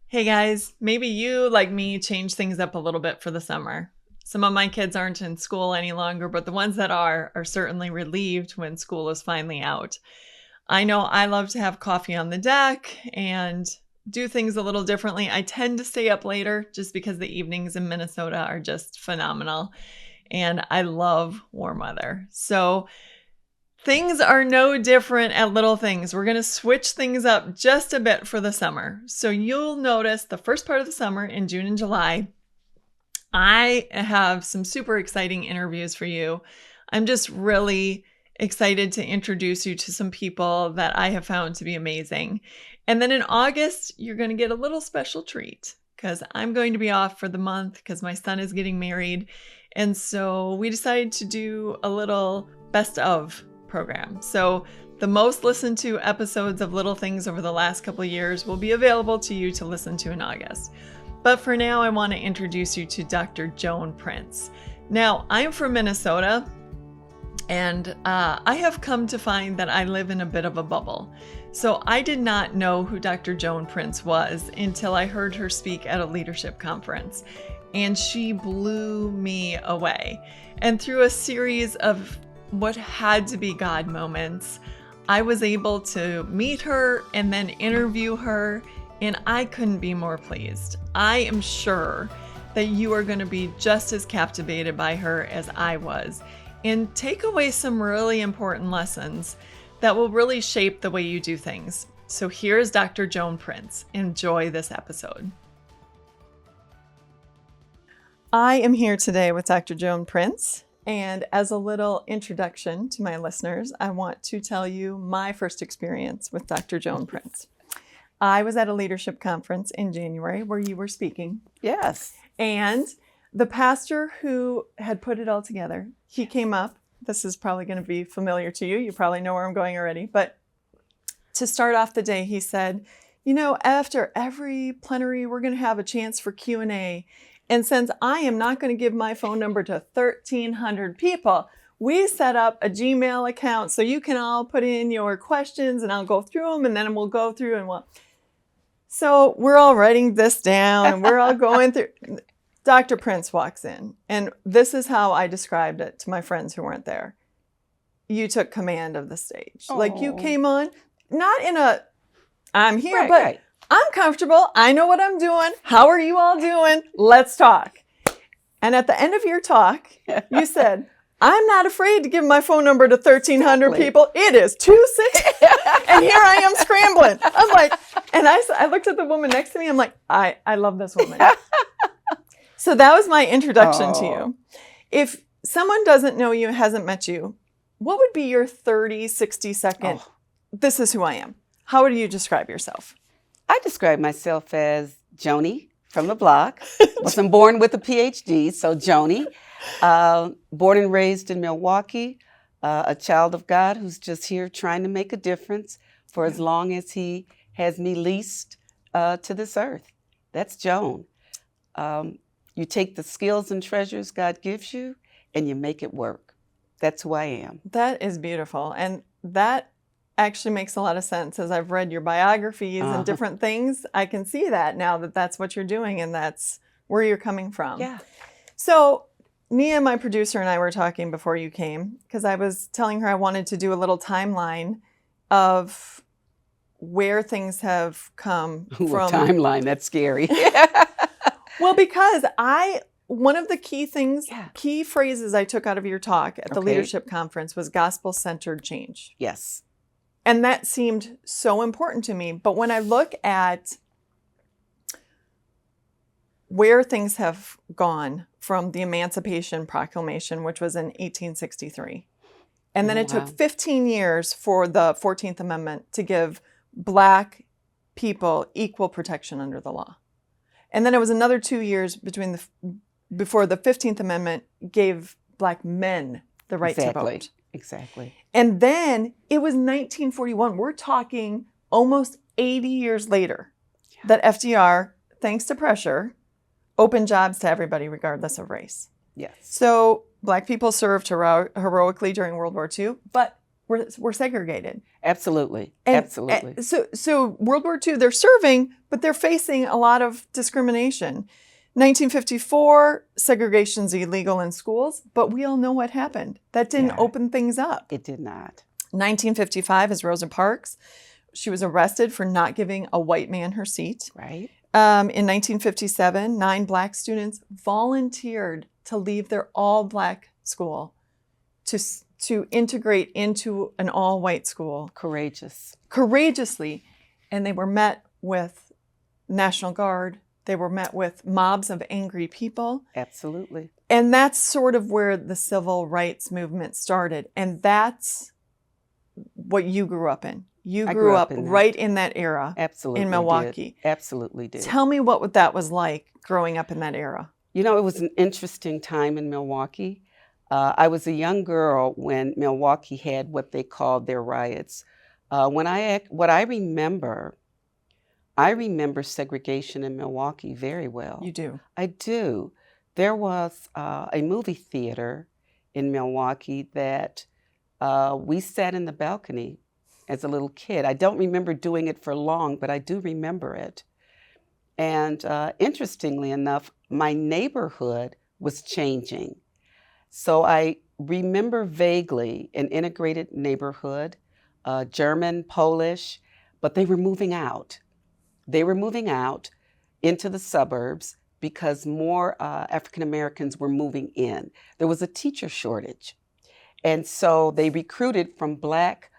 Hey guys, maybe you, like me, change things up a little bit for the summer. Some of my kids aren't in school any longer, but the ones that are certainly relieved when school is finally out. I know I love to have coffee on the deck and do things a little differently. I tend to stay up later just because the evenings in Minnesota are just phenomenal. And I love warm weather. So things are no different at Little Things. We're going to switch things up just a bit for the summer. So you'll notice the first part of the summer in June and July, I have some super exciting interviews for you. I'm just really excited to introduce you to some people that I have found to be amazing. And then in August, you're going to get a little special treat because I'm going to be off for the month because my son is getting married. And so we decided to do a little best of program. So the most listened to episodes of Little Things over the last couple of years will be available to you to listen to in August. But for now, I want to introduce you to Dr. Joan Prince. Now, I'm from Minnesota, and I have come to find that I live in a bit of a bubble. So I did not know who Dr. Joan Prince was until I heard her speak at a leadership conference, and she blew me away. And through a series of what had to be God moments, I was able to meet her and then interview her, and I couldn't be more pleased. I am sure that you are going to be just as captivated by her as I was and take away some really important lessons that will really shape the way you do things. So here's Dr. Joan Prince. Enjoy this episode. I am here today with Dr. Joan Prince. And as a little introduction to my listeners, I want to tell you my first experience with Dr. Joan Prince. I was at a leadership conference in January where you were speaking. Yes. And the pastor who had put it all together, he came up. This is probably going to be familiar to you. You probably know where I'm going already. But to start off the day, he said, you know, after every plenary, we're going to have a chance for Q&A. And since I am not going to give my phone number to 1,300 people, we set up a Gmail account so you can all put in your questions and I'll go through them and then we'll go through and we'll. So we're all writing this down and we're all going through. Dr. Prince walks in, and this is how I described it to my friends who weren't there. You took command of the stage. Oh. Like you came on, not in a, I'm here, Right, but right. I'm comfortable. I know what I'm doing. How are you all doing? Let's talk. And at the end of your talk, you said, I'm not afraid to give my phone number to 1,300 Exactly. people. It is 260. And here I am scrambling. I'm like, and I looked at the woman next to me. I'm like, I love this woman. So that was my introduction to you. If someone doesn't know you, hasn't met you, what would be your 30, 60-second, this is who I am? How would you describe yourself? I describe myself as Joni from the block. Wasn't born with a PhD, so Joni. Born and raised in Milwaukee, a child of God who's just here trying to make a difference for as long as he has me leased to this earth. That's Joan. You take the skills and treasures God gives you and you make it work. That's who I am. That is beautiful. And that actually makes a lot of sense. As I've read your biographies and different things, I can see that now that that's what you're doing and that's where you're coming from. Yeah. So Nia, my producer, and I were talking before you came because I was telling her I wanted to do a little timeline of where things have come Ooh, from. a timeline, that's scary. Well, because one of the key phrases I took out of your talk at the leadership conference was gospel-centered change. Yes. And that seemed so important to me. But when I look at where things have gone from the Emancipation Proclamation, which was in 1863, and then it took 15 years for the 14th Amendment to give Black people equal protection under the law. And then it was another 2 years before the 15th Amendment gave Black men the right to vote. Exactly. And then it was 1941. We're talking almost 80 years later that FDR, thanks to pressure, opened jobs to everybody regardless of race. Yes. So Black people served heroically during World War II, but were segregated. Absolutely. And, Absolutely. So World War II, they're serving, but they're facing a lot of discrimination. 1954, segregation's illegal in schools, but we all know what happened. That didn't open things up. It did not. 1955 is Rosa Parks. She was arrested for not giving a white man her seat. Right. In 1957, 9 Black students volunteered to leave their all-Black school to integrate into an all-white school. Courageously. And they were met with National Guard. They were met with mobs of angry people. Absolutely. And that's sort of where the civil rights movement started. And that's what you grew up in. You grew up right in that era. Absolutely. In Milwaukee. Absolutely did. Tell me what that was like growing up in that era. You know, it was an interesting time in Milwaukee. I was a young girl when Milwaukee had what they called their riots. What I remember segregation in Milwaukee very well. You do? I do. There was a movie theater in Milwaukee that we sat in the balcony as a little kid. I don't remember doing it for long, but I do remember it. And interestingly enough, my neighborhood was changing. So I remember vaguely an integrated neighborhood, German, Polish, but they were moving out. They were moving out into the suburbs because more African Americans were moving in. There was a teacher shortage. And so they recruited from Black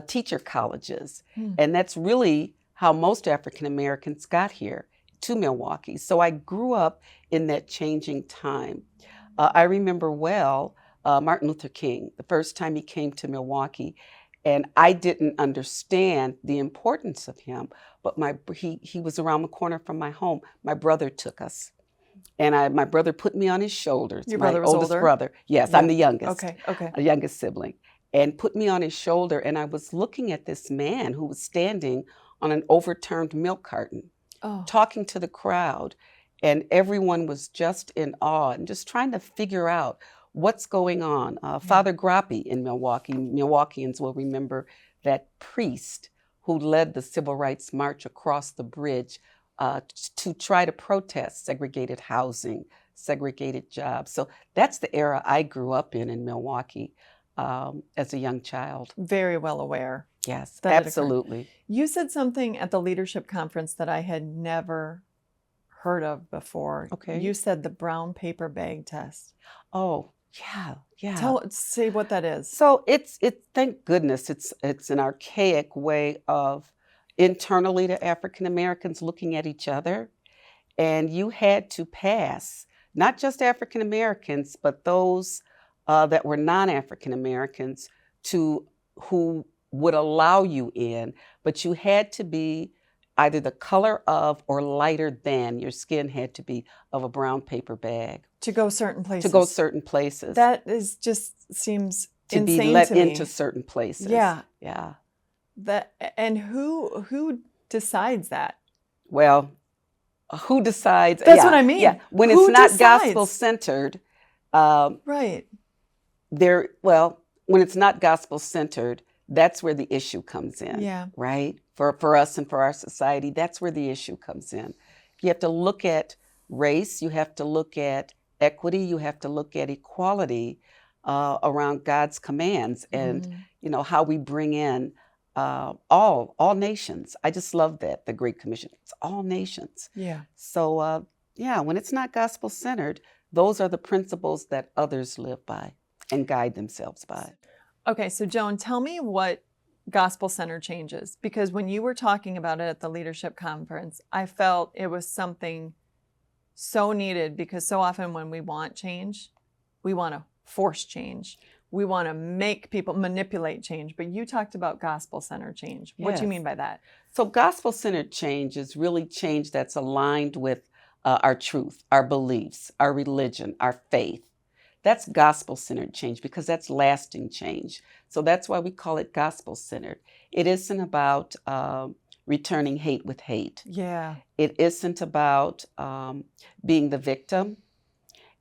teacher colleges. And that's really how most African Americans got here to Milwaukee. So I grew up in that changing time. I remember well Martin Luther King, the first time he came to Milwaukee, and I didn't understand the importance of him, but he was around the corner from my home. My brother took us, and my brother put me on his shoulders. Your brother was oldest older? brother. Yes, yeah. I'm the youngest. Okay. A youngest sibling, and put me on his shoulder, and I was looking at this man who was standing on an overturned milk carton, talking to the crowd, and everyone was just in awe and just trying to figure out what's going on. Father Grappi in Milwaukee, Milwaukeeans will remember that priest who led the Civil Rights March across the bridge to try to protest segregated housing, segregated jobs. So that's the era I grew up in Milwaukee as a young child. Very well aware. Yes, absolutely. You said something at the leadership conference that I had never heard of before. Okay. You said the brown paper bag test. Oh, yeah. Say what that is. So it's thank goodness it's an archaic way of internally to African Americans looking at each other, and you had to pass not just African Americans but those that were non-African Americans who would allow you in, but you had to be either the color of or lighter than, your skin had to be of a brown paper bag. To go certain places. That is just seems to insane be let to me. into certain places. Yeah. And who decides that? Well, who decides? That's what I mean. Yeah, when who it's not decides? gospel-centered. Right. When it's not gospel-centered, that's where the issue comes in. Yeah. Right? For us and for our society, that's where the issue comes in. You have to look at race, you have to look at equity, you have to look at equality around God's commands and how we bring in all nations. I just love that, the Great Commission. It's all nations. Yeah. So when it's not gospel-centered, those are the principles that others live by and guide themselves by. Okay, so Joan, tell me what gospel-centered change is, because when you were talking about it at the leadership conference, I felt it was something so needed, because so often when we want change, we want to force change. We want to make people manipulate change, but you talked about gospel-centered change. What do you mean by that? So gospel-centered change is really change that's aligned with our truth, our beliefs, our religion, our faith. That's gospel-centered change because that's lasting change. So that's why we call it gospel-centered. It isn't about returning hate with hate. Yeah. It isn't about being the victim.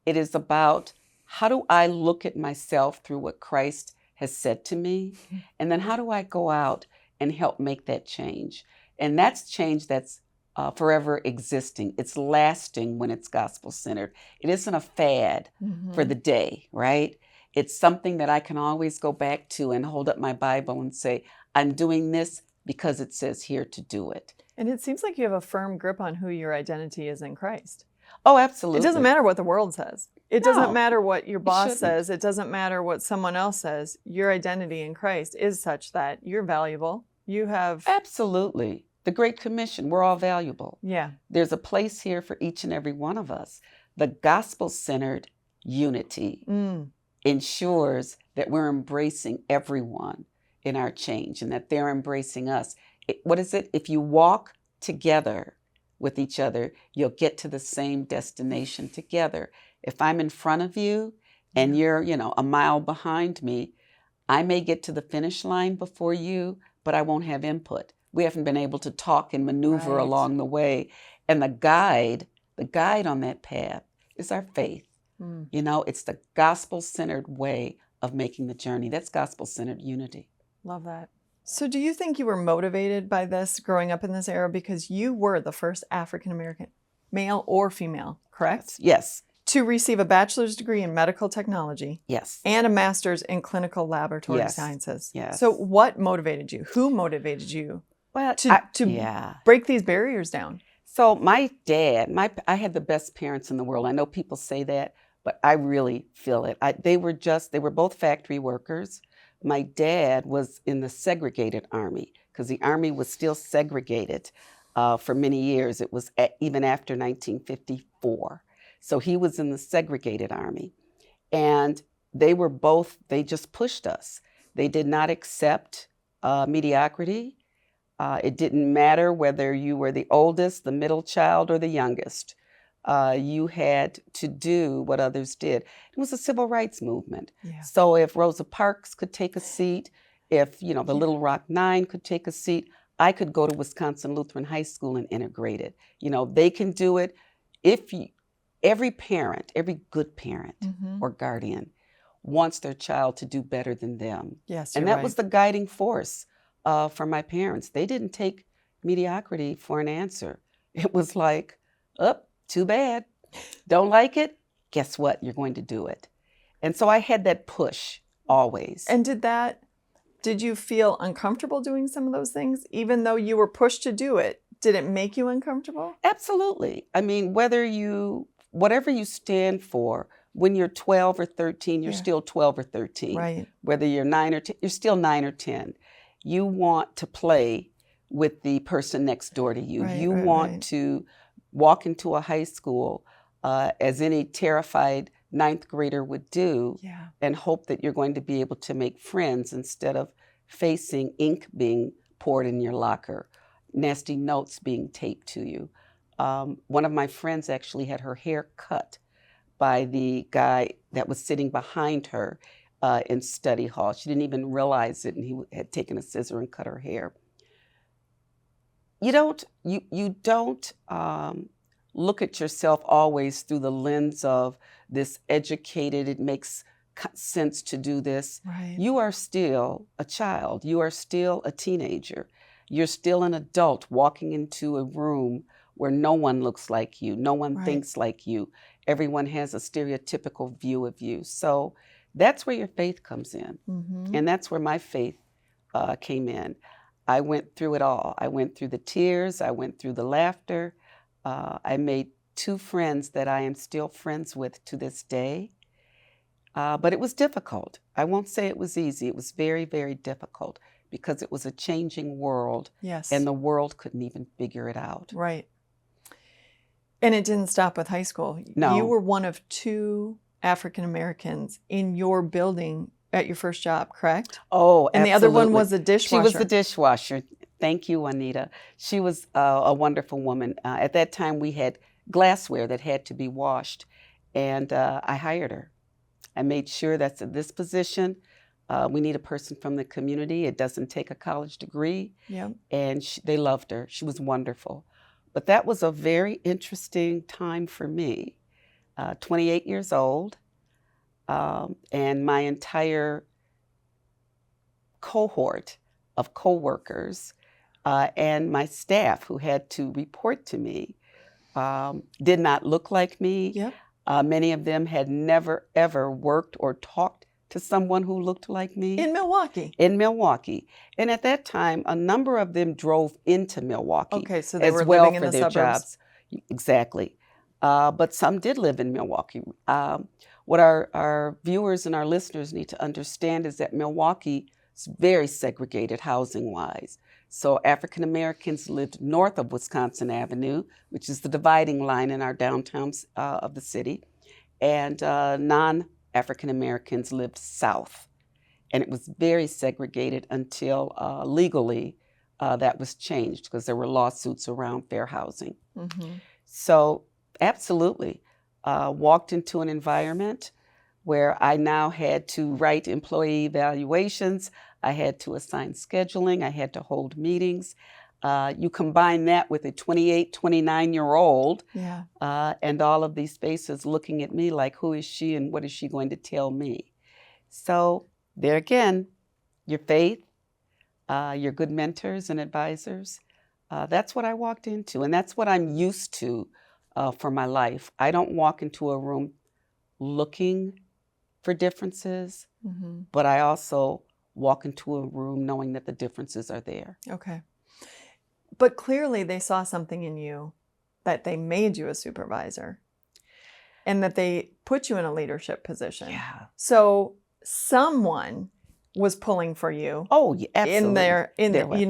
It is about, how do I look at myself through what Christ has said to me, and then how do I go out and help make that change? And that's change that's forever existing. It's lasting when it's gospel-centered. It isn't a fad for the day, right? It's something that I can always go back to and hold up my Bible and say, I'm doing this because it says here to do it. And it seems like you have a firm grip on who your identity is in Christ. Oh, absolutely. It doesn't matter what the world says. It No, doesn't matter what your boss shouldn't. says. It doesn't matter what someone else says. Your identity in Christ is such that you're valuable. You have... Absolutely. The Great Commission, we're all valuable. Yeah. There's a place here for each and every one of us. The gospel-centered unity ensures that we're embracing everyone in our change and that they're embracing us. What is it? If you walk together with each other, you'll get to the same destination together. If I'm in front of you and you're, a mile behind me, I may get to the finish line before you, but I won't have input. We haven't been able to talk and maneuver along the way. And the guide on that path is our faith. It's the gospel-centered way of making the journey. That's gospel-centered unity. Love that. So do you think you were motivated by this growing up in this era because you were the first African-American, male or female, correct? Yes. To receive a bachelor's degree in medical technology. Yes. And a master's in clinical laboratory sciences. Yes. So what motivated you? Who motivated you to break these barriers down? So my dad, I had the best parents in the world. I know people say that, but I really feel it. They were both factory workers. My dad was in the segregated army because the army was still segregated for many years. It was even after 1954. So he was in the segregated army. And they just pushed us. They did not accept mediocrity. It didn't matter whether you were the oldest, the middle child, or the youngest. You had to do what others did. It was a civil rights movement. Yeah. So if Rosa Parks could take a seat, if the Little Rock Nine could take a seat, I could go to Wisconsin Lutheran High School and integrate it. They can do it. Every parent, every good parent or guardian wants their child to do better than them. Yes, and that was the guiding force for my parents. They didn't take mediocrity for an answer. It was like, too bad. Don't like it? Guess what? You're going to do it. And so I had that push always. And did you feel uncomfortable doing some of those things? Even though you were pushed to do it, did it make you uncomfortable? Absolutely. I mean, whatever you stand for, when you're 12 or 13, you're still 12 or 13. Right. Whether you're 9 or 10, you're still 9 or 10. You want to play with the person next door to you. You want to walk into a high school as any terrified ninth grader would do and hope that you're going to be able to make friends instead of facing ink being poured in your locker, nasty notes being taped to you. One of my friends actually had her hair cut by the guy that was sitting behind her in study hall. She didn't even realize it, and he had taken a scissor and cut her hair. You don't look at yourself always through the lens of this educated, it makes sense to do this. Right. You are still a child. You are still a teenager. You're still an adult walking into a room where no one looks like you, no one thinks like you. Everyone has a stereotypical view of you. So that's where your faith comes in. And that's where my faith came in. I went through it all. I went through the tears. I went through the laughter. I made 2 friends that I am still friends with to this day. But it was difficult. I won't say it was easy. It was very, very difficult because it was a changing world. Yes. And the world couldn't even figure it out. Right. And it didn't stop with high school. No. You were one of 2 African Americans in your building at your first job, correct? Oh, and absolutely. the other one was a dishwasher. She was the dishwasher. Thank you, Juanita. She was a wonderful woman. At that time, we had glassware that had to be washed, and I hired her. I made sure that's at this position. We need a person from the community. It doesn't take a college degree. Yeah. And they loved her. She was wonderful. But that was a very interesting time for me. 28 years old, and my entire cohort of coworkers and my staff who had to report to me did not look like me. Yep. Many of them had never, ever worked or talked to someone who looked like me. In Milwaukee? In Milwaukee. And at that time, a number of them drove into Milwaukee. Okay, so they as were well living in for the their suburbs. jobs. Exactly. But some did live in Milwaukee. What our viewers and our listeners need to understand is that Milwaukee is very segregated housing-wise. So African Americans lived north of Wisconsin Avenue, which is the dividing line in our downtown of the city, and non-African Americans lived south. And it was very segregated until legally that was changed because there were lawsuits around fair housing. Mm-hmm. So absolutely, walked into an environment where I now had to write employee evaluations. I had to assign scheduling. I had to hold meetings. You combine that with a 28, 29-year-old Yeah. and all of these faces looking at me like, who is she and what is she going to tell me? So there again, your faith, your good mentors and advisors, that's what I walked into. And that's what I'm used to for my life. I don't walk into a room looking for differences, Mm-hmm. but I also walk into a room knowing that the differences are there. Okay. But clearly they saw something in you that they made you a supervisor and that they put you in a leadership position. Yeah. So someone was pulling for you. Oh, yeah, absolutely. There was.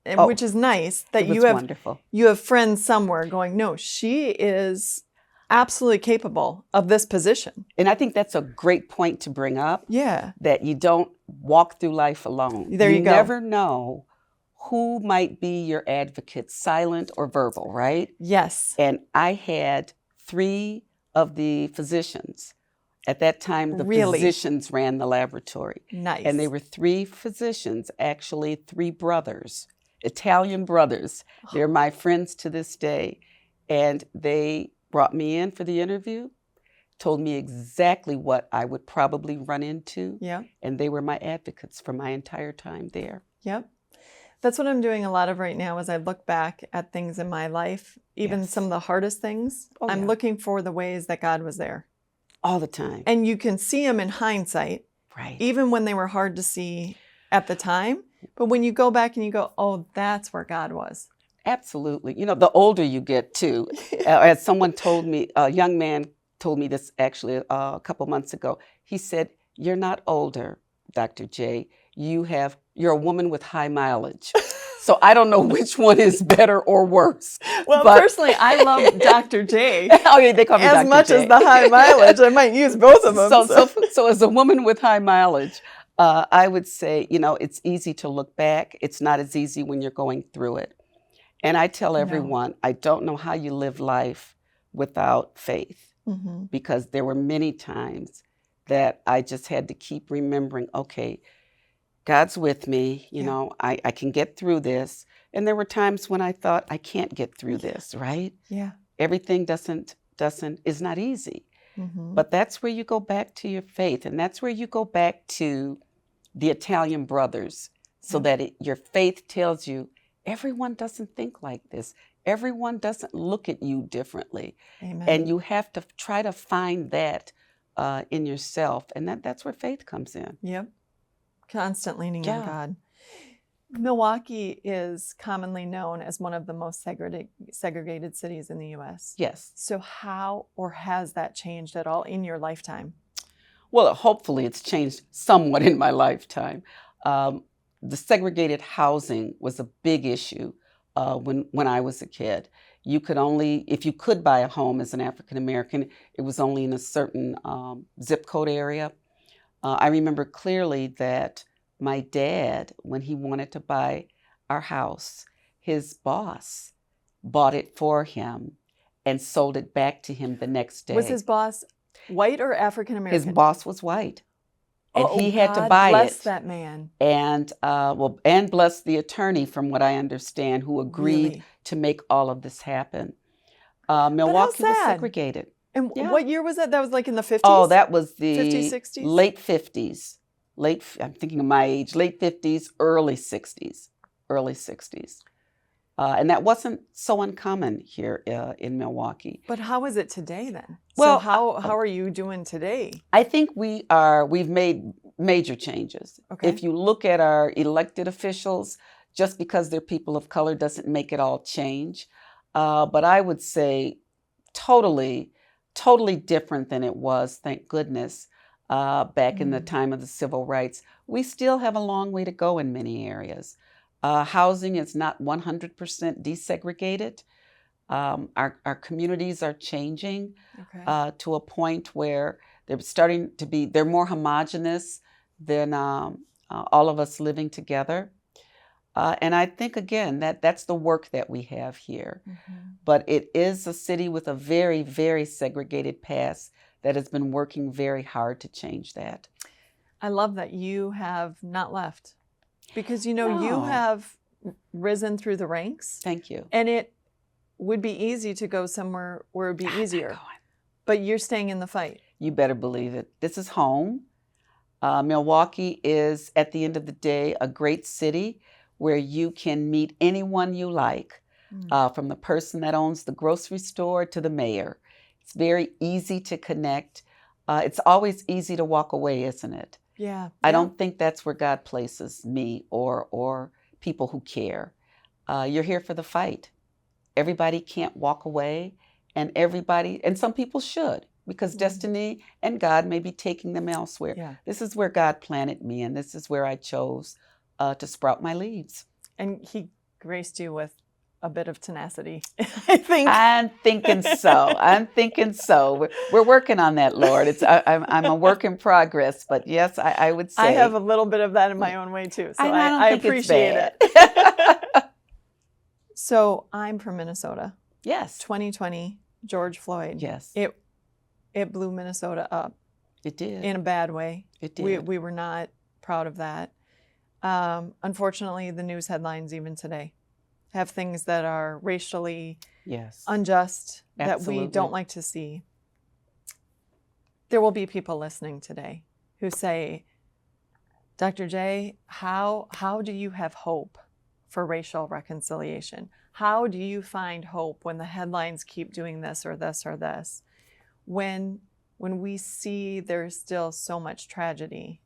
And Oh, which is nice that it was wonderful. You have friends somewhere going, no, she is absolutely capable of this position. And I think that's a great point to bring up. Yeah. That you don't walk through life alone. There you go. You never know who might be your advocate, silent or verbal, right? Yes. And I had 3 of the physicians. At that time, the Really? physicians ran the laboratory. Nice. And they were 3 physicians, actually 3 brothers, Italian brothers. They're my friends to this day. And they brought me in for the interview, told me exactly what I would probably run into. Yeah. And they were my advocates for my entire time there. Yep. That's what I'm doing a lot of right now as I look back at things in my life, even Yes. some of the hardest things. Oh, I'm yeah. looking for the ways that God was there. All the time. And you can see them in hindsight, Right. even when they were hard to see at the time. But when you go back and you go, oh, that's where God was. Absolutely. The older you get too, as someone told me, a young man told me this actually a couple months ago. He said, "You're not older, Dr. J. You're a woman with high mileage." So I don't know which one is better or worse. Well, but personally, I love Dr. J. Oh, yeah, they call me as Dr. much J. as the high mileage. I might use both of them. So as a woman with high mileage, I would say, it's easy to look back. It's not as easy when you're going through it. And I tell everyone, I don't know how you live life without faith, Mm-hmm. because there were many times that I just had to keep remembering, okay, God's with me, I can get through this. And there were times when I thought, I can't get through this, right? Yeah. Everything is not easy. Mm-hmm. But that's where you go back to your faith. And that's where you go back to the Italian brothers, so that your faith tells you, everyone doesn't think like this. Everyone doesn't look at you differently. Amen. And you have to try to find that in yourself. And that's where faith comes in. Yep. Constant leaning Yeah. on God. Milwaukee is commonly known as one of the most segregated cities in the U.S. Yes. So how or has that changed at all in your lifetime? Well, hopefully it's changed somewhat in my lifetime. The segregated housing was a big issue when I was a kid. You could only, if you could buy a home as an African American, it was only in a certain zip code area. I remember clearly that my dad, when he wanted to buy our house, his boss bought it for him and sold it back to him the next day. Was his boss white or African American? His boss was white. And Oh, he had to God buy bless it. that man. And and bless the attorney, from what I understand, who agreed Really? to make all of this happen. Milwaukee was sad. segregated. And Yeah. what year was that? That was like in the 50s? Oh, that was the 50s, 60s? late 50s. I'm thinking of my age, late 50s, early 60s, early 60s. And that wasn't so uncommon here in Milwaukee. But how is it today then? Well, so how are you doing today? I think we've made major changes. Okay. If you look at our elected officials, just because they're people of color doesn't make it all change. But I would say totally different than it was, thank goodness, back in the time of the civil rights. We still have a long way to go in many areas. Housing is not 100% desegregated. Our communities are changing to a point where they're more homogenous than all of us living together. And I think, again, that's the work that we have here. But it is a city with a very, very segregated past that has been working very hard to change that. I love that you have not left. Because, you No. have risen through the ranks. Thank you. And it would be easy to go somewhere where it would be easier. But you're staying in the fight. You better believe it. This is home. Milwaukee is, at the end of the day, a great city where you can meet anyone you like, from the person that owns the grocery store to the mayor. It's very easy to connect. It's always easy to walk away, isn't it? Yeah. I don't think that's where God places me or people who care. You're here for the fight. Everybody can't walk away, and some people should, because destiny and God may be taking them elsewhere. Yeah. This is where God planted me, and this is where I chose to sprout my leaves. And he graced you with a bit of tenacity, I think. I'm thinking so. We're working on that, Lord. I'm a work in progress, but yes, I would say I have a little bit of that in my own way too, so I appreciate it. So I'm from Minnesota. Yes. 2020, George Floyd. Yes. It blew Minnesota up. It did. In a bad way. It did. We were not proud of that. Unfortunately, the news headlines even today have things that are racially unjust that we don't like to see. There will be people listening today who say, Dr. J, how do you have hope for racial reconciliation? How do you find hope when the headlines keep doing this or this or this? When we see there's still so much tragedy,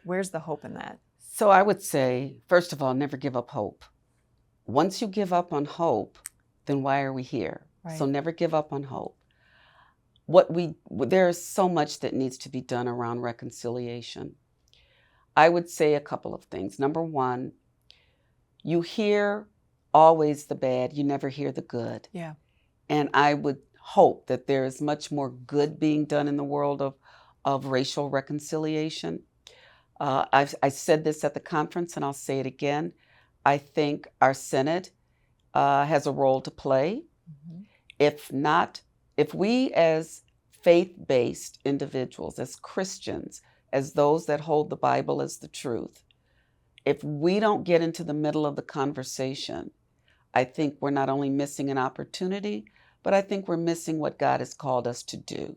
where's the hope in that? So I would say, first of all, never give up hope. Once you give up on hope, then why are we here? Right. So never give up on hope. There is so much that needs to be done around reconciliation. I would say a couple of things. Number one, you hear always the bad, you never hear the good. Yeah. And I would hope that there is much more good being done in the world of racial reconciliation. I said this at the conference, and I'll say it again. I think our Senate has a role to play. If we as faith-based individuals, as Christians, as those that hold the Bible as the truth, if we don't get into the middle of the conversation, I think we're not only missing an opportunity, but I think we're missing what God has called us to do.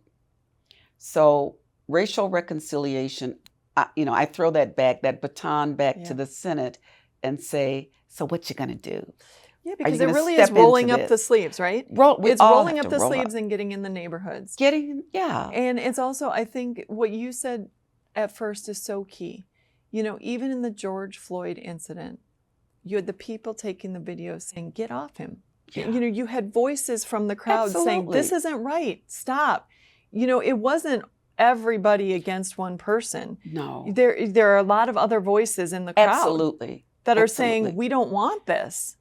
So racial reconciliation, I throw that baton back to the Senate and say, so what you gonna do? Yeah, because it really is rolling up the sleeves, right? It's rolling up the sleeves and getting in the neighborhoods. And it's also, I think, what you said at first is so key. Even in the George Floyd incident, you had the people taking the video saying, get off him. Yeah. You had voices from the crowd saying, this isn't right, stop. It wasn't everybody against one person. No. There are a lot of other voices in the crowd. That are saying, we don't want this.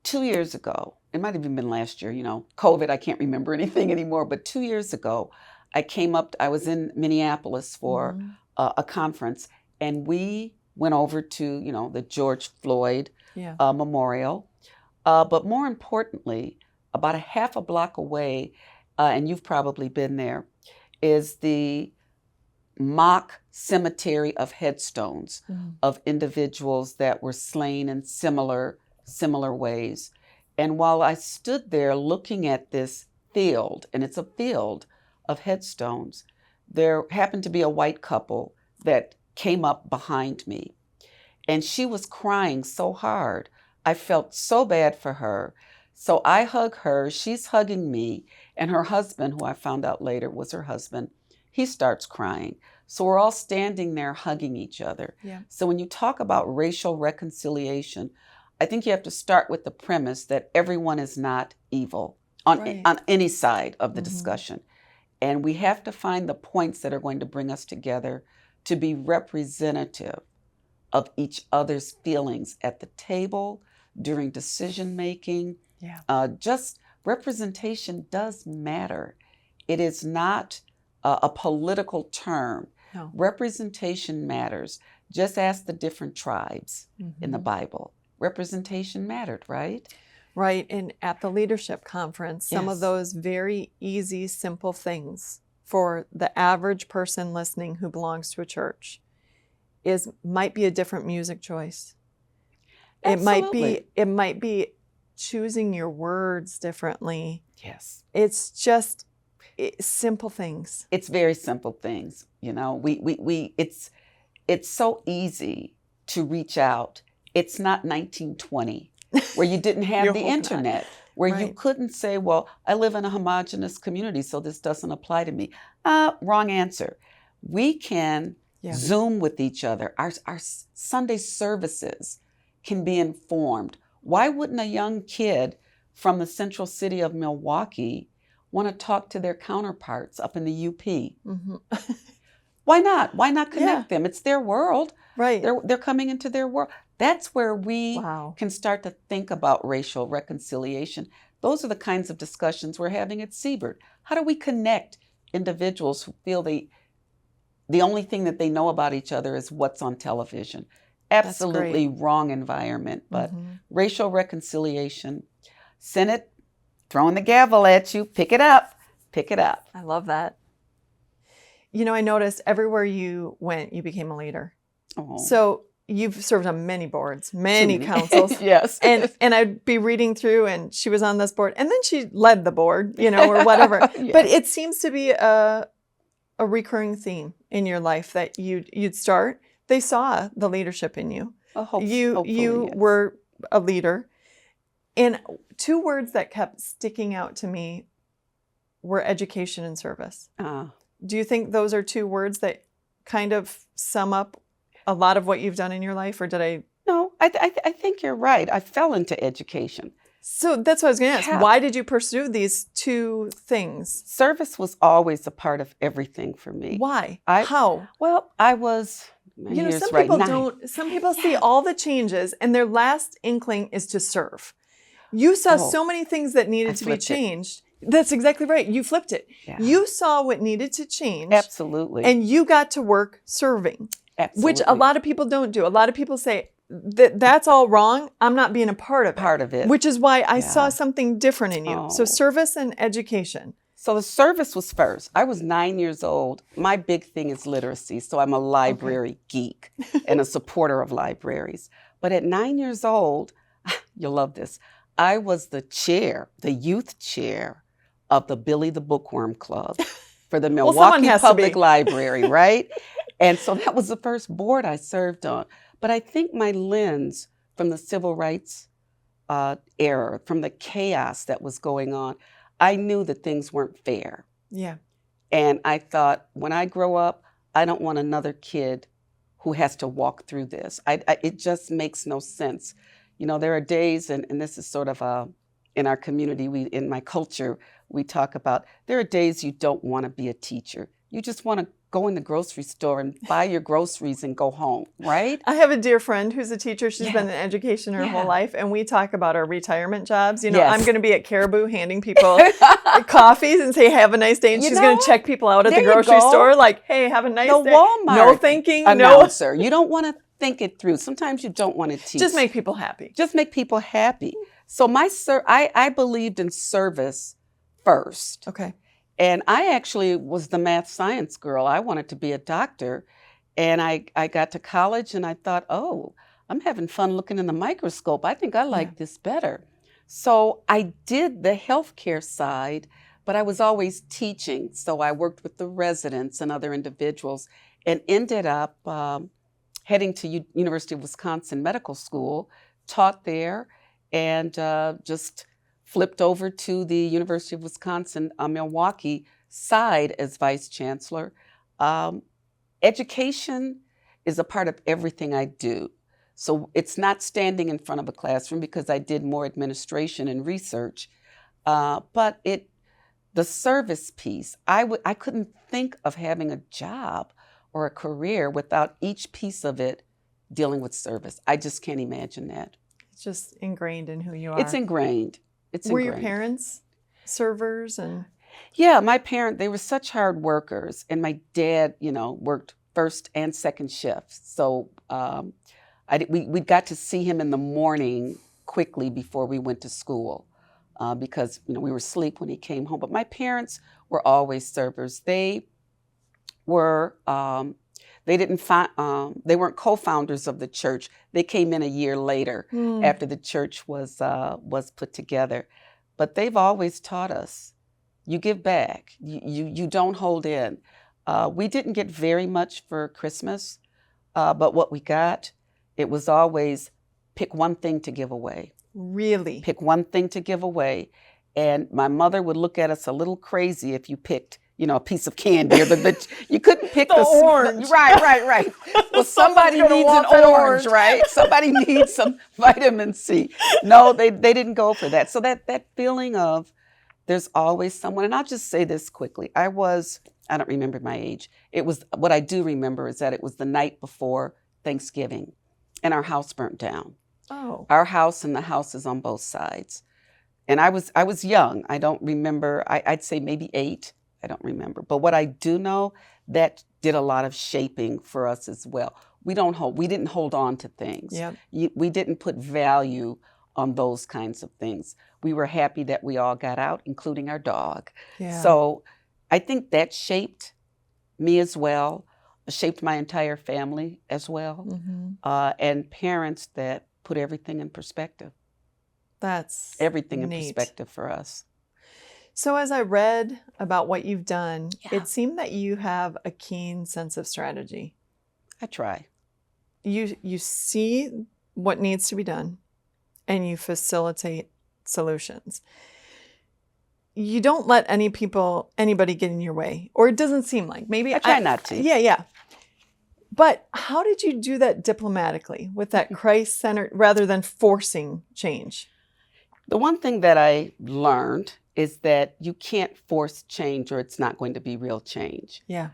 2 years ago, it might have even been last year, COVID, I can't remember anything anymore, but 2 years ago, I was in Minneapolis for a conference, and we went over to, the George Floyd memorial. But more importantly, about a half a block away, and you've probably been there, is the mock cemetery of headstones of individuals that were slain in similar ways. And while I stood there looking at this field, and it's a field of headstones, there happened to be a white couple that came up behind me. And she was crying so hard. I felt so bad for her. So I hug her, she's hugging me, and her husband, who I found out later was her husband, he starts crying. So we're all standing there hugging each other. Yeah. So when you talk about racial reconciliation, I think you have to start with the premise that everyone is not evil on any side of the discussion. And we have to find the points that are going to bring us together to be representative of each other's feelings at the table, during decision making. Yeah. Just representation does matter. It is not a political term. No. Representation matters. Just ask the different tribes in the Bible. Representation mattered, right? Right. And at the leadership conference, some of Yes. those very easy, simple things for the average person listening who belongs to a church might be a different music choice. Absolutely. It might be choosing your words differently. Yes. It's just simple things. It's very simple things. You know, it's so easy to reach out. It's not 1920 where you didn't have the internet, where you couldn't say, well, I live in a homogenous community, so this doesn't apply to me. Wrong answer. We can Zoom with each other. Our Sunday services can be informed. Why wouldn't a young kid from the central city of Milwaukee want to talk to their counterparts up in the UP? Why not? Why not connect them? It's their world. Right. They're coming into their world. That's where we Wow. can start to think about racial reconciliation. Those are the kinds of discussions we're having at Siebert. How do we connect individuals who feel the only thing that they know about each other is what's on television? Absolutely wrong environment, but racial reconciliation. Senate, throwing the gavel at you, pick it up, pick it up. I love that. You know, I noticed everywhere you went, you became a leader. Oh. So you've served on many boards, many councils. Yes. And I'd be reading through and she was on this board and then she led the board, you know, or whatever. Yes. But it seems to be a recurring theme in your life that you'd start. They saw the leadership in you. You were a leader. And two words that kept sticking out to me were education and service. Do you think those are two words that kind of sum up a lot of what you've done in your life, or did I? No, I think you're right. I fell into education. So that's what I was going to ask. Why did you pursue these two things? Service was always a part of everything for me. Why? How? Well, I was. You know, some people don't. Some people see all the changes, and their last inkling is to serve. You saw so many things that needed to be changed. That's exactly right. You flipped it. Yeah. You saw what needed to change. Absolutely. And you got to work serving. Absolutely. Which a lot of people don't do. A lot of people say, that's all wrong. I'm not being a part of it. Which is why I saw something different in you. So service and education. So the service was first. I was 9 years old. My big thing is literacy. So I'm a library geek and a supporter of libraries. But at 9 years old, you'll love this, I was the chair, the youth chair of the Billy the Bookworm Club for the Milwaukee Public Library, right? And so that was the first board I served on. But I think my lens from the civil rights era, from the chaos that was going on, I knew that things weren't fair. Yeah. And I thought, when I grow up, I don't want another kid who has to walk through this. It just makes no sense. You know, there are days, and this is sort of in our community, in my culture, we talk about, there are days you don't want to be a teacher. You just want to go in the grocery store and buy your groceries and go home, right? I have a dear friend who's a teacher. She's been in education her whole life, and we talk about our retirement jobs. You know, I'm going to be at Caribou handing people coffees and say, have a nice day. And she's going to check people out at the grocery store like, hey, have a nice day. Walmart no thinking. Announcer. You don't want to think it through. Sometimes you don't want to teach. Just make people happy. Just make people happy. So I believed in service first. Okay. And I actually was the math science girl. I wanted to be a doctor. And I got to college and I thought, oh, I'm having fun looking in the microscope. I think I like this better. So I did the healthcare side, but I was always teaching. So I worked with the residents and other individuals. and ended up heading to University of Wisconsin Medical School, taught there, and just flipped over to the University of Wisconsin Milwaukee side as vice chancellor. Education is a part of everything I do. So it's not standing in front of a classroom because I did more administration and research, but the service piece, I couldn't think of having a job or a career without each piece of it dealing with service. I just can't imagine that. It's just ingrained in who you are. It's ingrained. Were your parents servers? And yeah, my parents, they were such hard workers, and my dad, worked first and second shifts. So we got to see him in the morning quickly before we went to school because we were asleep when he came home. But my parents were always servers. They were they weren't co-founders of the church. They came in a year later after the church was put together. But they've always taught us, you give back. You don't hold in. We didn't get very much for Christmas, but what we got, it was always pick one thing to give away. Really? Pick one thing to give away. And my mother would look at us a little crazy if you picked, a piece of candy. Or you couldn't pick the orange. Right. Well, somebody needs an orange, right? Somebody needs some vitamin C. No, they didn't go for that. So that feeling of there's always someone, and I'll just say this quickly. I don't remember my age. What I do remember is that it was the night before Thanksgiving, and our house burnt down. Oh. Our house and the houses on both sides. And I was young. I don't remember. I'd say maybe 8. I don't remember. But what I do know, that did a lot of shaping for us as well. We didn't hold on to things. Yep. We didn't put value on those kinds of things. We were happy that we all got out, including our dog. Yeah. So I think that shaped me as well, shaped my entire family as well, and parents that put everything in perspective. That's everything neat. In perspective for us. So as I read about what you've done, it seemed that you have a keen sense of strategy. I try. You see what needs to be done, and you facilitate solutions. You don't let anybody get in your way, or it doesn't seem like. Maybe I try not to. Yeah. But how did you do that diplomatically with that Christ-centered rather than forcing change? The one thing that I learned is that you can't force change, or it's not going to be real change. Yeah.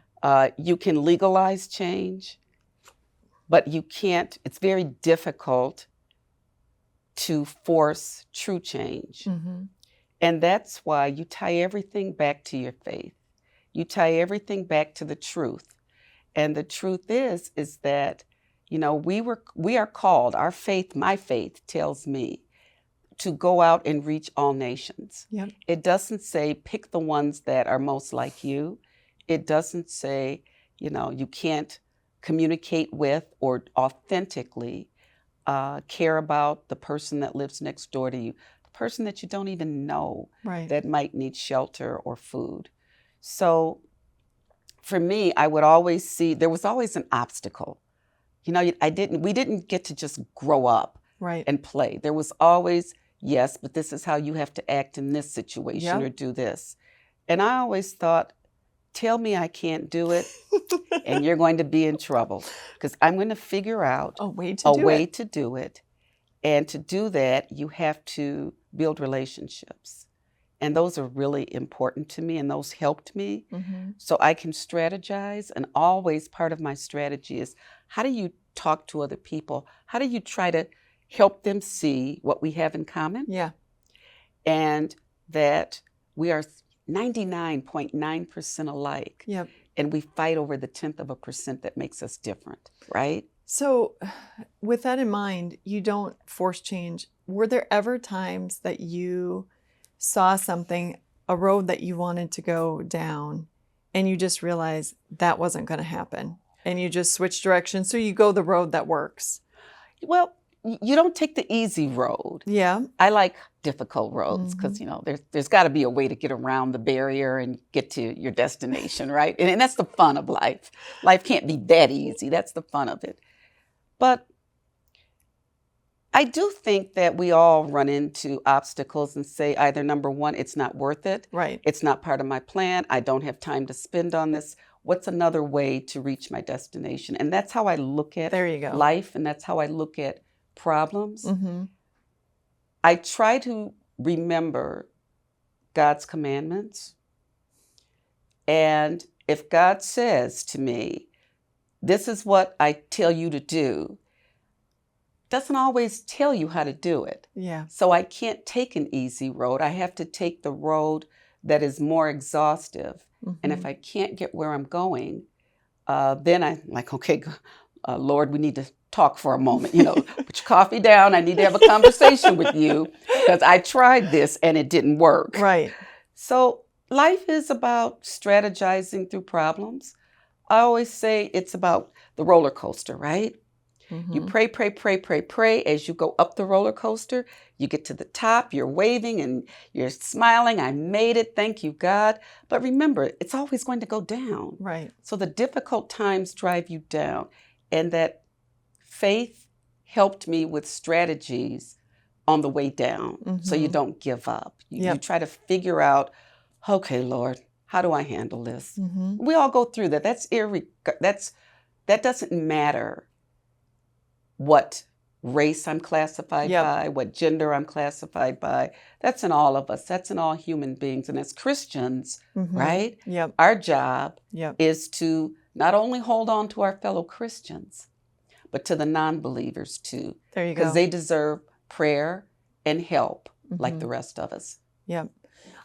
You can legalize change, but you can't. It's very difficult to force true change. Mm-hmm. And that's why you tie everything back to your faith. You tie everything back to the truth. And the truth is that, we are called, our faith, my faith tells me, to go out and reach all nations. Yep. It doesn't say pick the ones that are most like you. It doesn't say, you can't communicate with or authentically care about the person that lives next door to you, the person that you don't even know, right, that might need shelter or food. So for me, I would always see, there was always an obstacle. We didn't get to just grow up right, and play. There was always, yes, but this is how you have to act in this situation, yep, or do this. And I always thought, tell me I can't do it, and you're going to be in trouble, because I'm going to figure out a way to do it. And to do that, you have to build relationships. And those are really important to me, and those helped me. Mm-hmm. So I can strategize, and always part of my strategy is, how do you talk to other people? How do you try to help them see what we have in common? Yeah. And that we are 99.9% alike. Yep. And we fight over the 0.1% that makes us different, right? So with that in mind, you don't force change. Were there ever times that you saw something, a road that you wanted to go down, and you just realized that wasn't going to happen, and you just switched direction, so you go the road that works? Well, you don't take the easy road. Yeah. I like difficult roads because, there's got to be a way to get around the barrier and get to your destination, right? And that's the fun of life. Life can't be that easy. That's the fun of it. But I do think that we all run into obstacles and say either, number one, it's not worth it. Right. It's not part of my plan. I don't have time to spend on this. What's another way to reach my destination? And that's how I look at There you go. life, and that's how I look at problems. Mm-hmm. I try to remember God's commandments. And if God says to me, this is what I tell you to do, doesn't always tell you how to do it. Yeah. So I can't take an easy road. I have to take the road that is more exhaustive. Mm-hmm. And if I can't get where I'm going, then I'm like, okay, Lord, we need to talk for a moment. Put your coffee down. I need to have a conversation with you because I tried this and it didn't work. Right. So life is about strategizing through problems. I always say it's about the roller coaster, right? Mm-hmm. You pray as you go up the roller coaster. You get to the top, you're waving and you're smiling. I made it. Thank you, God. But remember, it's always going to go down. Right. So the difficult times drive you down. And that faith helped me with strategies on the way down. Mm-hmm. So you don't give up. You Yep. try to figure out, okay, Lord, how do I handle this? Mm-hmm. We all go through that. That doesn't matter what race I'm classified Yep. by, what gender I'm classified by. That's in all of us. That's in all human beings. And as Christians, Mm-hmm. right? Yep. Our job Yep. is to not only hold on to our fellow Christians, but to the non-believers too, There you go. because they deserve prayer and help like Mhm. the rest of us. Yep.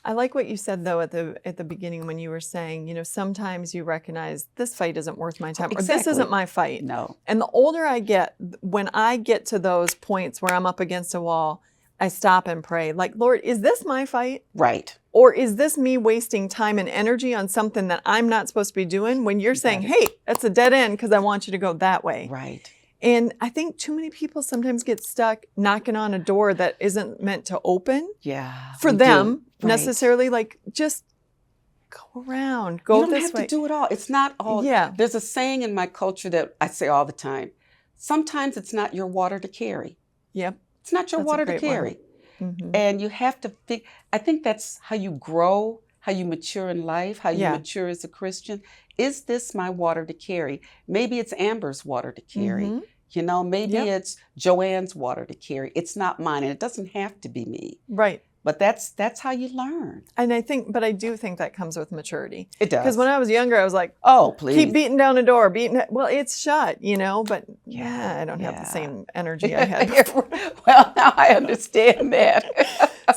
I like what you said though at the beginning when you were saying, sometimes you recognize this fight isn't worth my time, or this Exactly. isn't my fight. No. And the older I get, when I get to those points where I'm up against a wall, I stop and pray, like, Lord, is this my fight? Right. Or is this me wasting time and energy on something that I'm not supposed to be doing when you're saying, hey, that's a dead end because I want you to go that way. Right. And I think too many people sometimes get stuck knocking on a door that isn't meant to open Yeah. for we them do. Right. necessarily. Like, just go around, go You don't this have way. to do it all. It's not all. Yeah. There's a saying in my culture that I say all the time. Sometimes it's not your water to carry. Yep. It's not your That's a water to great one. carry. Mm-hmm. And you have to think, I think that's how you grow, how you mature in life, how you Yeah. mature as a Christian. Is this my water to carry? Maybe it's Amber's water to carry. Mhm. Maybe Yep. it's Joanne's water to carry. It's not mine, and it doesn't have to be me. Right. But that's how you learn. And I do think that comes with maturity. It does. Because when I was younger, I was like, Oh, please. keep beating down the door, well, it's shut, but yeah, I don't have the Yeah. same energy I had before. Well, now I understand that.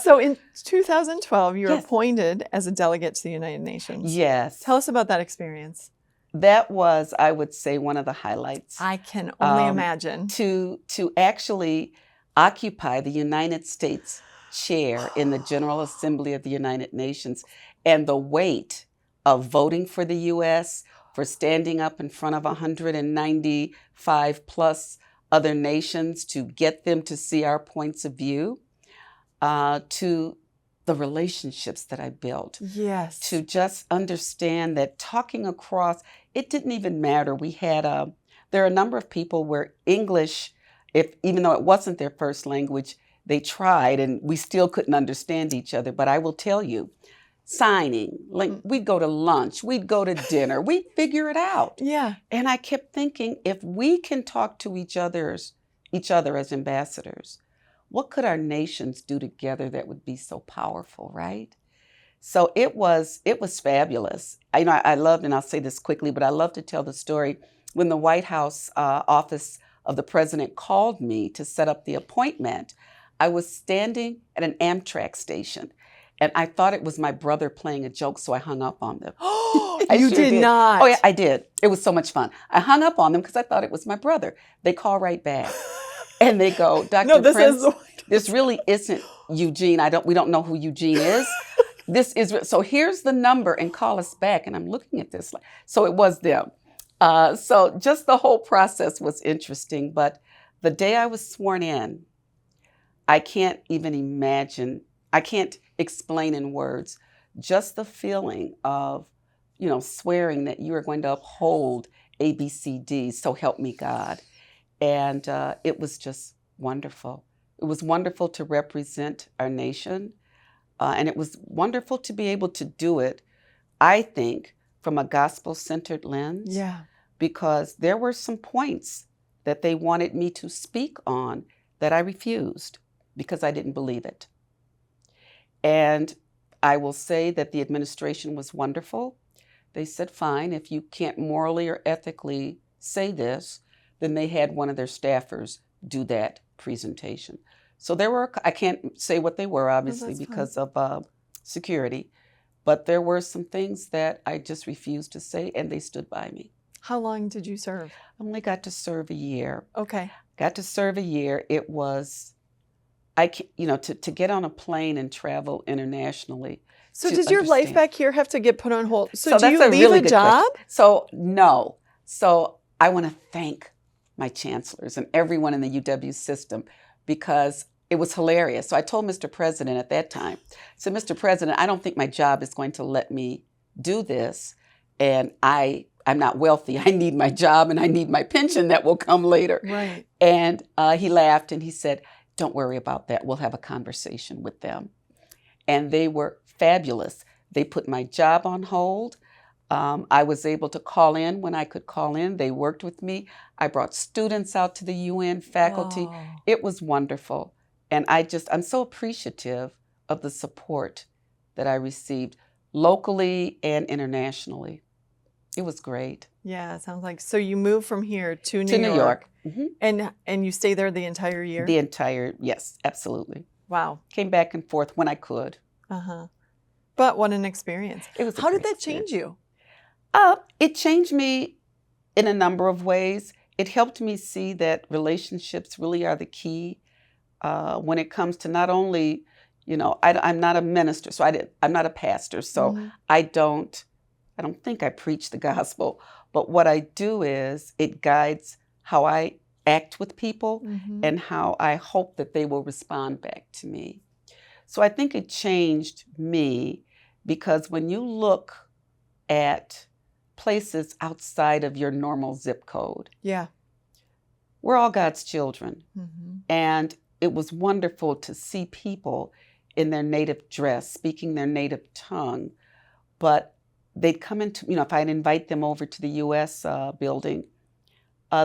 So in 2012, you were Yes. appointed as a delegate to the United Nations. Yes. Tell us about that experience. That was, I would say, one of the highlights. I can only imagine. To actually occupy the United States chair in the General Assembly of the United Nations, and the weight of voting for the U.S., for standing up in front of 195 plus other nations to get them to see our points of view, to the relationships that I built, Yes. to just understand that talking across, it didn't even matter. We had, there are a number of people where English, even though it wasn't their first language, they tried and we still couldn't understand each other. But I will tell you, signing, like we'd go to lunch, we'd go to dinner, we'd figure it out. Yeah. And I kept thinking, if we can talk to each other as ambassadors, what could our nations do together that would be so powerful, right? So it was fabulous. I loved, and I'll say this quickly, but I love to tell the story. When the White House office of the president called me to set up the appointment, I was standing at an Amtrak station, and I thought it was my brother playing a joke, so I hung up on them. You did not. Oh, yeah, I did. It was so much fun. I hung up on them because I thought it was my brother. They call right back. And they go, Dr. No, this Prince, is the this really isn't Eugene. We don't know who Eugene is. This is, so here's the number and call us back. And I'm looking at this. So it was them. So just the whole process was interesting. But The day I was sworn in, I can't even imagine, I can't explain in words just the feeling of, swearing that you are going to uphold ABCD, so help me God. And it was just wonderful. It was wonderful to represent our nation. And it was wonderful to be able to do it, I think, from a gospel-centered lens. Yeah. Because there were some points that they wanted me to speak on that I refused because I didn't believe it. And I will say that the administration was wonderful. They said, fine, if you can't morally or ethically say this, then they had one of their staffers do that presentation. So there were, I can't say what they were, obviously, because of security, but there were some things that I just refused to say, and they stood by me. How long did you serve? I only got to serve a year. Okay. Got to serve a year. It was, to get on a plane and travel internationally. So does your life back here have to get put on hold? So do that's you leave really a good job? question. So no. So I want to thank my chancellors and everyone in the UW system because it was hilarious. So I told Mr. President at that time, so Mr. President, I don't think my job is going to let me do this. And I'm not wealthy. I need my job and I need my pension that will come later. Right. And he laughed and he said, don't worry about that. We'll have a conversation with them. And they were fabulous. They put my job on hold. I was able to call in when I could call in. They worked with me. I brought students out to the UN faculty. Oh. It was wonderful. And I'm so appreciative of the support that I received locally and internationally. It was great. Yeah, it sounds like. So you moved from here to New To New York. Mm-hmm. And you stay there the entire year? Yes, absolutely. Wow. Came back and forth when I could. Uh-huh. But what an experience. It was. How did that change you? It changed me in a number of ways. It helped me see that relationships really are the key when it comes to not only, I'm not a minister, so I'm not a pastor, so Mm-hmm. I don't think I preach the gospel, but what I do is it guides how I act with people Mm-hmm. and how I hope that they will respond back to me. So I think it changed me because when you look at places outside of your normal zip code, Yeah. we're all God's children. Mm-hmm. And it was wonderful to see people in their native dress, speaking their native tongue, but they'd come into, if I'd invite them over to the U.S. Building,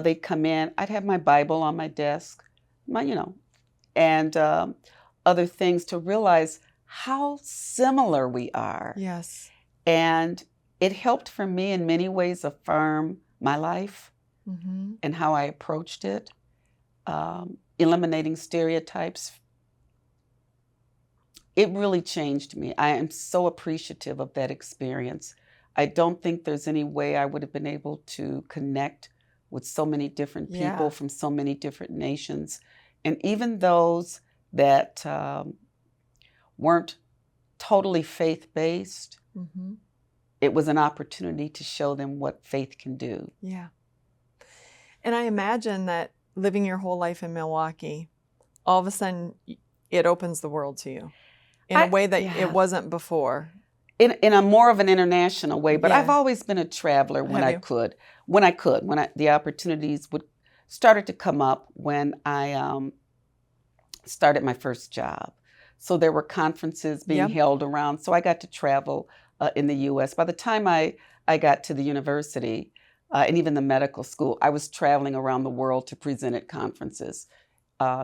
they'd come in, I'd have my Bible on my desk, and other things to realize how similar we are. Yes. And it helped for me in many ways affirm my life Mm-hmm. and how I approached it, eliminating stereotypes. It really changed me. I am so appreciative of that experience. I don't think there's any way I would have been able to connect with so many different people from so many different nations. And even those that weren't totally faith-based, Mm-hmm. it was an opportunity to show them what faith can do. Yeah. And I imagine that living your whole life in Milwaukee, all of a sudden it opens the world to you in a way that it wasn't before. In a more of an international way, but Yeah. I've always been a traveler when Have I you? could. The opportunities started to come up when I started my first job. So there were conferences being Yep. held around, so I got to travel in the U.S. By the time I got to the university and even the medical school, I was traveling around the world to present at conferences.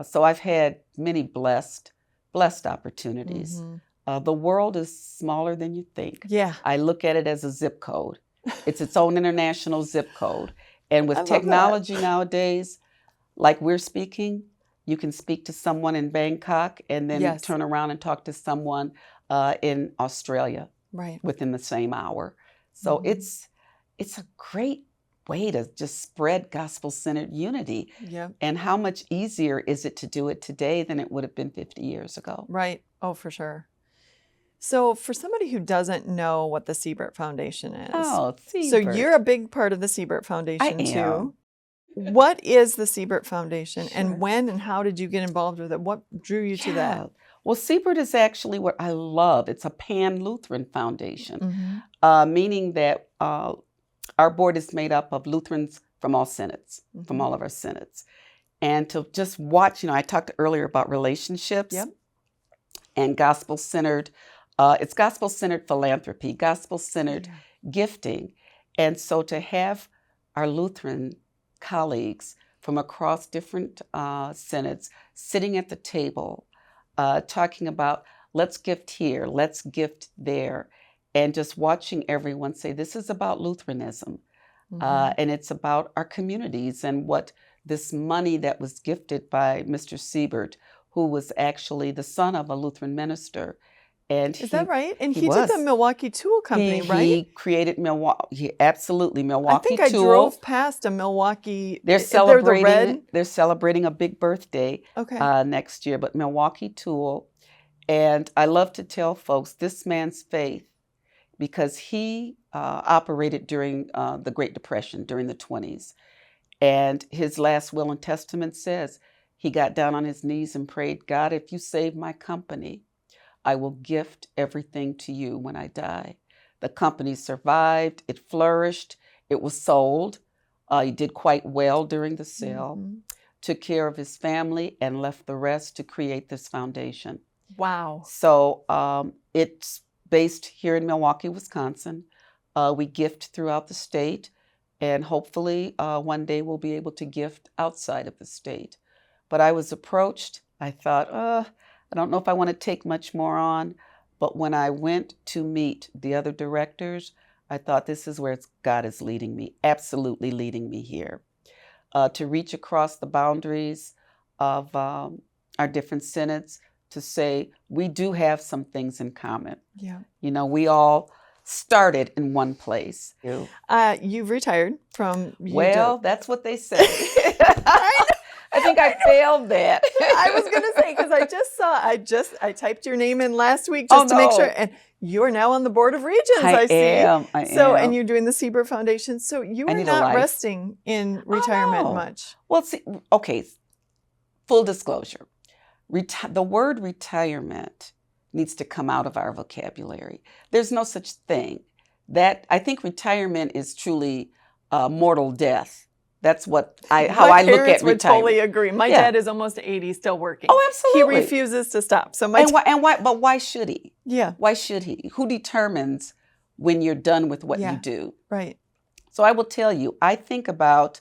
So I've had many blessed opportunities. Mm-hmm. The world is smaller than you think. Yeah. I look at it as a zip code. It's its own international zip code. And I with love technology nowadays, like we're speaking, you can speak to someone in Bangkok and then Yes. turn around and talk to someone in Australia Right. within the same hour. So Mhm. it's a great way to just spread gospel-centered unity. Yep. And how much easier is it to do it today than it would have been 50 years ago? Right. Oh, for sure. So for somebody who doesn't know what the Siebert Foundation is, Oh, so Siebert. you're a big part of the Siebert Foundation I am. too. What is the Siebert Foundation, Sure. and when and how did you get involved with it? What drew you to that? Well, Siebert is actually what I love. It's a pan-Lutheran foundation, meaning that our board is made up of Lutherans from all synods, from all of our synods. And to just watch, I talked earlier about relationships and gospel-centered. It's gospel-centered philanthropy, gospel-centered gifting. And so to have our Lutheran colleagues from across different synods sitting at the table, talking about let's gift here, let's gift there, and just watching everyone say this is about Lutheranism, and it's about our communities and what this money that was gifted by Mr. Siebert, who was actually the son of a Lutheran minister. And is that right? And he was. did the Milwaukee Tool Company, right? He created Milwaukee. Absolutely, Milwaukee I think Tool. I drove past a Milwaukee. They're celebrating. They're celebrating a big birthday next year. But Milwaukee Tool, and I love to tell folks this man's faith, because he operated during the Great Depression during the 1920s, and his last will and testament says he got down on his knees and prayed, God, if you save my company, I will gift everything to you when I die. The company survived. It flourished. It was sold. He did quite well during the sale, took care of his family, and left the rest to create this foundation. Wow. So it's based here in Milwaukee, Wisconsin. We gift throughout the state, and hopefully one day we'll be able to gift outside of the state. But I was approached. I thought, I don't know if I want to take much more on, but when I went to meet the other directors, I thought this is where God is leading me, absolutely leading me here, to reach across the boundaries of our different synods, to say we do have some things in common. Yeah. We all started in one place. You've retired from... That's what they say. I think I failed that. I was going to say, because I just saw, I typed your name in last week just to make sure, and you're now on the Board of Regents, I see. I am. And you're doing the Siebert Foundation, so you are not resting in retirement much. Well, see, okay, full disclosure. The word retirement needs to come out of our vocabulary. There's no such thing. I think retirement is truly mortal death. That's how I look at retirement. Would totally agree. My dad is almost 80, still working. Oh, absolutely. He refuses to stop. So but why should he? Yeah. Why should he? Who determines when you're done with what you do? Right. So I will tell you, I think about,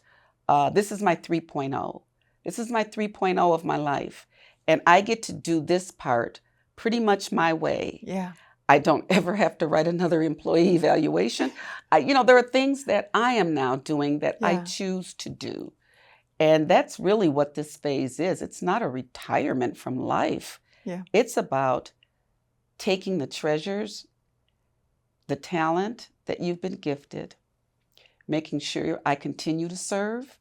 this is my 3.0. This is my 3.0 of my life. And I get to do this part pretty much my way. Yeah. I don't ever have to write another employee evaluation. There are things that I am now doing that I choose to do. And that's really what this phase is. It's not a retirement from life. Yeah. It's about taking the treasures, the talent that you've been gifted, making sure I continue to serve,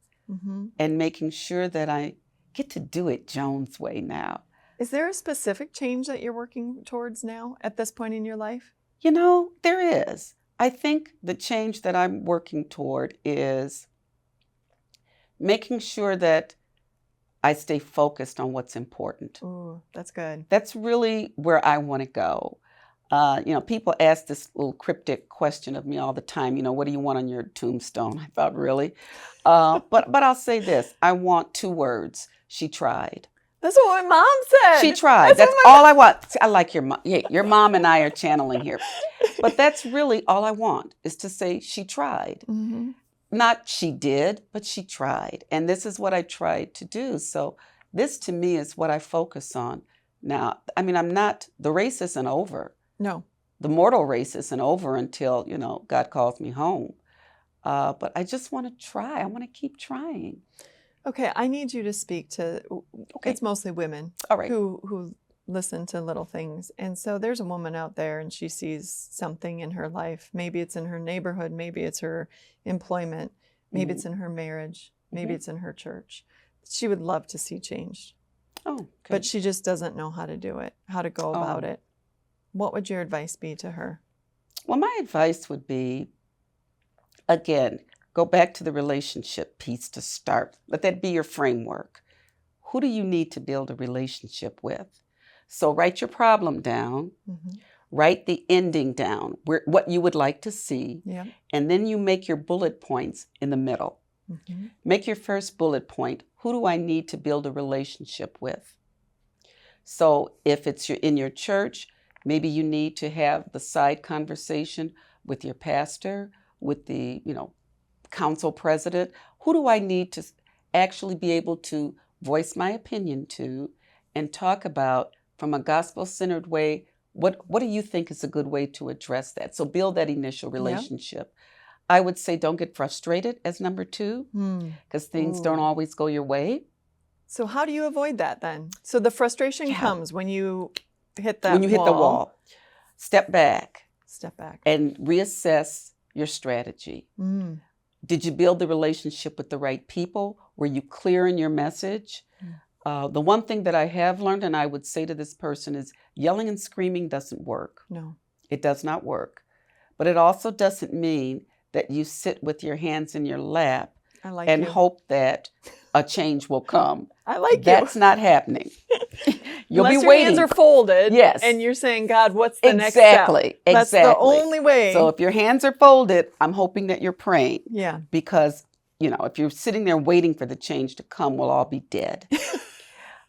and making sure that I get to do it Joan's way now. Is there a specific change that you're working towards now at this point in your life? There is. I think the change that I'm working toward is making sure that I stay focused on what's important. Ooh, that's good. That's really where I want to go. People ask this little cryptic question of me all the time, what do you want on your tombstone? I thought, really? But I'll say this. I want 2 words. She tried. That's what my mom said. She tried. That's all I want. See, I like your mom. Yeah, your mom and I are channeling here. But that's really all I want, is to say she tried. Not she did, but she tried. And this is what I tried to do. So this to me is what I focus on. Now, the race isn't over. No. The mortal race isn't over until, God calls me home. But I just want to try. I want to keep trying. Okay, I need you to speak to, it's mostly women who listen to little things. And so there's a woman out there and she sees something in her life. Maybe it's in her neighborhood, maybe it's her employment, maybe it's in her marriage, maybe it's in her church. She would love to see change. But she just doesn't know how to do it, how to go about it. What would your advice be to her? Well, my advice would be, again, go back to the relationship piece to start. Let that be your framework. Who do you need to build a relationship with? So write your problem down, write the ending down, what you would like to see, and then you make your bullet points in the middle. Make your first bullet point, who do I need to build a relationship with? So if it's in your church, maybe you need to have the side conversation with your pastor, with the council president. Who do I need to actually be able to voice my opinion to and talk about from a gospel-centered way? What do you think is a good way to address that? So build that initial relationship. I would say don't get frustrated as number 2, because things don't always go your way. So how do you avoid that then? So the frustration comes when you hit that When you hit the wall. Step back. Step back. And reassess your strategy. Did you build the relationship with the right people? Were you clear in your message? The one thing that I have learned, and I would say to this person, is yelling and screaming doesn't work. No. It does not work. But it also doesn't mean that you sit with your hands in your lap and hope that a change will come. I like That's not happening. You'll Unless be your waiting. hands are folded. Yes. And you're saying, God, what's the next step? Exactly. That's the only way. So if your hands are folded, I'm hoping that you're praying. Yeah. Because, if you're sitting there waiting for the change to come, we'll all be dead.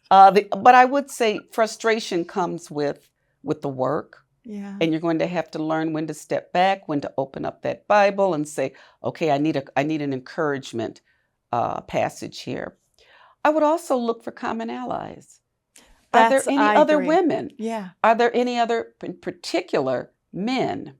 But I would say frustration comes with the work. Yeah. And you're going to have to learn when to step back, when to open up that Bible and say, okay, I need an encouragement passage here. I would also look for common allies. Are there any other women? Yeah. Are there any other, in particular, men?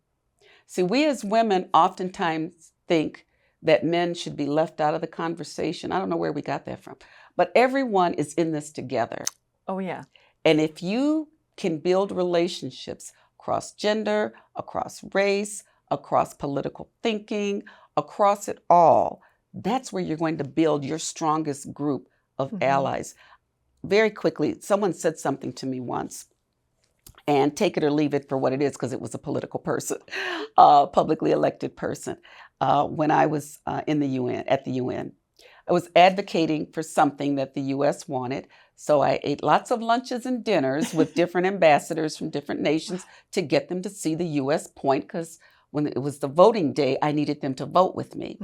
See, we as women oftentimes think that men should be left out of the conversation. I don't know where we got that from. But everyone is in this together. Oh, yeah. And if you can build relationships across gender, across race, across political thinking, across it all, that's where you're going to build your strongest group of allies. Very quickly, someone said something to me once, and take it or leave it for what it is, because it was a political person, publicly elected person. When I was at the UN, I was advocating for something that the U.S. wanted. So I ate lots of lunches and dinners with different ambassadors from different nations to get them to see the U.S. point, because when it was the voting day, I needed them to vote with me.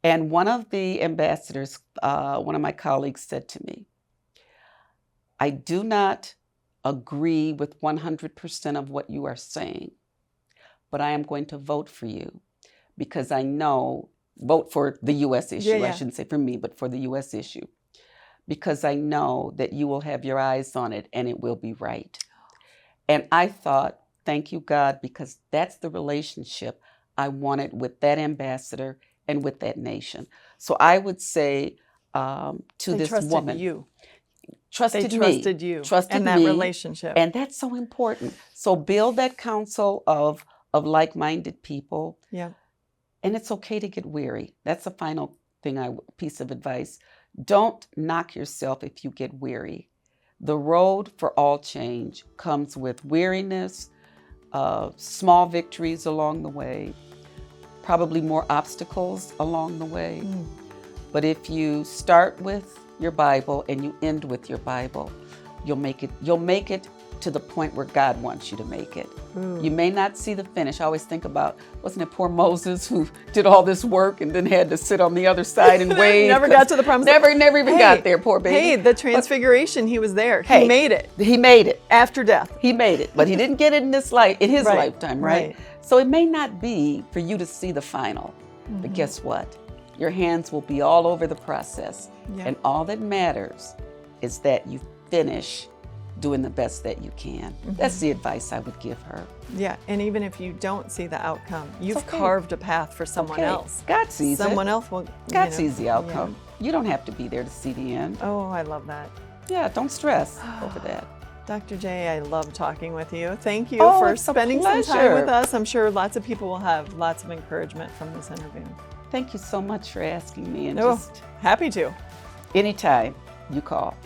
And one of the ambassadors, one of my colleagues, said to me, I do not agree with 100% of what you are saying, but I am going to vote for you because I know, vote for the U.S. issue. I shouldn't say for me, but for the U.S. issue, because I know that you will have your eyes on it and it will be right. And I thought, thank you, God, because that's the relationship I wanted with that ambassador and with that nation. So I would say to this woman, trusted in that relationship. And that's so important. So build that council of like-minded people. Yeah. And it's okay to get weary. That's the final piece of advice. Don't knock yourself if you get weary. The road for all change comes with weariness, small victories along the way, probably more obstacles along the way. But if you start with your Bible and you end with your Bible, you'll make it to the point where God wants you to make it. You may not see the finish. I always think about, wasn't it poor Moses who did all this work and then had to sit on the other side and wait? Never got to the promised land. Never even got there, poor baby. Hey, the transfiguration, he was there. He made it. He made it. After death. He made it. But he didn't get it in his lifetime, right? So it may not be for you to see the final. But guess what? Your hands will be all over the process. And all that matters is that you finish doing the best that you can. That's the advice I would give her. Yeah, and even if you don't see the outcome, you've carved a path for someone else. God sees it. Someone else will. God sees the outcome. You don't have to be there to see the end. Oh, I love that. Yeah, don't stress over that. Dr. J, I love talking with you. Thank you for spending some time with us. I'm sure lots of people will have lots of encouragement from this interview. Thank you so much for asking me. And happy to. Anytime you call.